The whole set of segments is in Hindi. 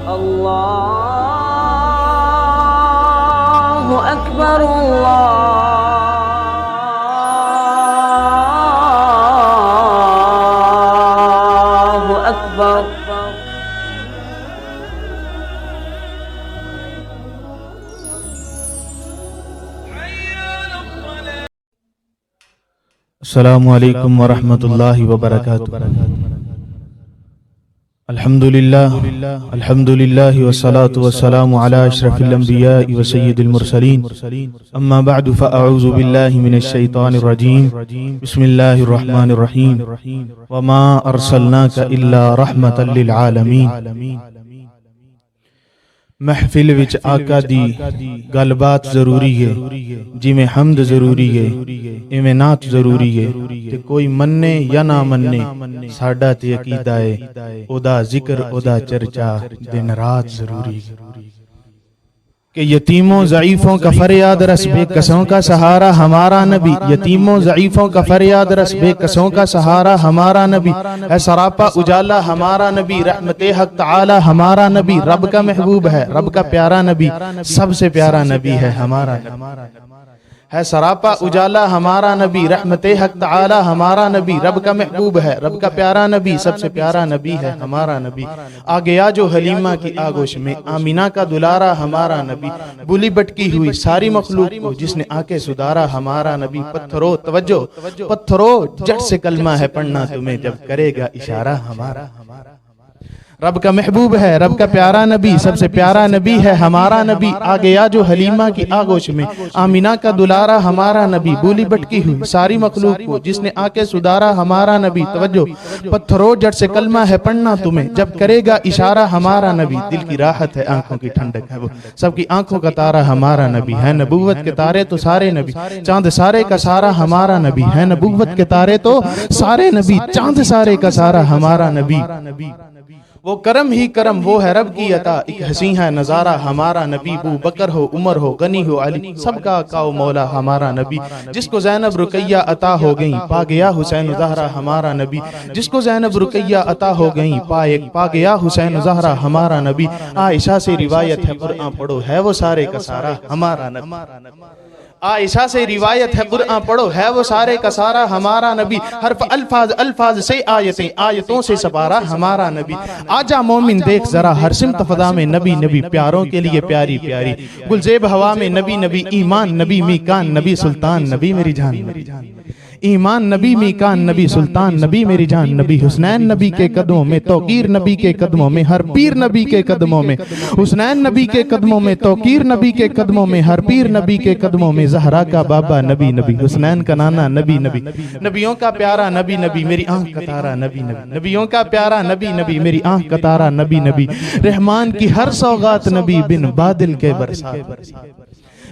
अल्लाहु अकबर अल्लाहु अकबर। अस्सलामु अलैकुम वरहमतुल्लाहि वबरकातुहू। अल्हम्दुलिल्लाह वस्सलातु वस्सलामु अला अशरफिल अंबिया व सय्यिदिल मुरसलीन। अम्मा बअदु फअऊज़ु बिल्लाहि मिनश शैतानिर रजीम। बिस्मिल्लाहिर रहमानिर रहीम। वमा अरसलनाका इल्ला रहमतल लिल आलमीन। महफिल विच आका दी गलबात जरूरी है, जिमें हमद जरूरी है, इवें नात जरूरी है। ते कोई मन्ने या ना मन्ने, साडा ते अकीदा है, ओदा जिक्र ओदा चर्चा दिन रात जरूरी है। कि यतीमों ज़ईफ़ों का फरियाद रस बेकसों का सहारा हमारा नबी। यतीमों ज़ईफ़ों का फरियाद रस बेकसों का सहारा हमारा नबी है। सरापा उजाला हमारा नबी, रहमते हक ताला हमारा नबी। रब का महबूब है, रब का प्यारा नबी, सबसे प्यारा नबी है हमारा नबी है। सरापा उजाला हमारा नबी, रहमते हक ताला हमारा नबी। रब का महबूब है, रब का प्यारा नबी, सबसे प्यारा नबी है हमारा नबी। आ गया जो हलीमा की आगोश में, आमीना का दुलारा हमारा नबी। बुली बटकी हुई सारी मखलूक को जिसने आके सुधारा हमारा नबी। पत्थरों तवज्जो, पत्थरों जट से कलमा है पढ़ना तुम्हें, जब करेगा इशारा हमारा। रब का महबूब है, रब का प्यारा नबी, सबसे प्यारा नबी है हमारा नबी। आ गया जो हलीमा की आगोश में, आमीना का दुलारा हमारा नबी। बोली बटकी हुई सारी मखलूक को जिसने आके सुधारा हमारा नबी। तवज्जो, पत्थरों जट से कलमा है पढ़ना तुम्हें, जब करेगा इशारा हमारा नबी। दिल की राहत है, आंखों की ठंडक है वो, सबकी आंखों का तारा हमारा नबी है। नबूवत के तारे तो सारे नबी, चांद सारे का सारा हमारा नबी है। नबूवत के तारे तो सारे नबी, चांद सारे का सारा हमारा नबी। वो करम ही करम, वो है रब की अता, एक हसी है नजारा हमारा नबी। बू बकर हो, उमर हो, गनी हो, अली, सबका काओ मौला हमारा नबी। जिसको ज़ैनब रुकैया अता हो गई, पा गया हुसैन ज़हरा हमारा नबी। जिसको ज़ैनब रुकैया अता हो गई, पा गया हुसैन ज़हरा हमारा नबी। आयशा से रिवायत है, कुरान पढ़ो, है वो सारे का सारा हमारा नबी। आयशा से रिवायत है, कुरान पढ़ो, है वो सारे का सारा हमारा नबी। हर्फ अल्फाज अल्फाज से आयतें, आयतों से सवारा हमारा नबी। आजा मोमिन देख जरा, हर सिमत फदा में नबी नबी, प्यारों के लिए प्यारी प्यारी। गुलजेब हवा में नबी नबी, ईमान नबी मीकान नबी सुल्तान नबी मेरी जान। ईमान नबी मीकान नबी सुल्तान नबी मेरी जान। नबी हुसनैन नबी के कदमों में, तौकीर नबी के कदमों में, हर पीर नबी के कदमों में। हुसनैन नबी के कदमों में, तौकीर नबी के कदमों में, हर पीर नबी के कदमों में। ज़हरा का बाबा नबी नबी, हुसनैन का नाना नबी नबी। नबियों का प्यारा नबी नबी, मेरी आंख का तारा नबी नबी। नबियों का प्यारा नबी नबी, मेरी आंख का तारा नबी नबी। रहमान की हर सौगात नबी बिन बादल के बरसात।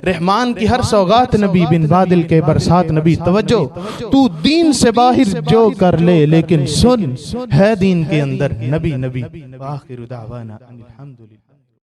रहमान की हर सौगात नबी बिन बादल के बरसात नबी। तवज्जो, तू दीन से बाहर जो कर ले, लेकिन सुन है दीन के अंदर नबी नबी। आखिर दावाना अनिल हम्दुलिल्लाह।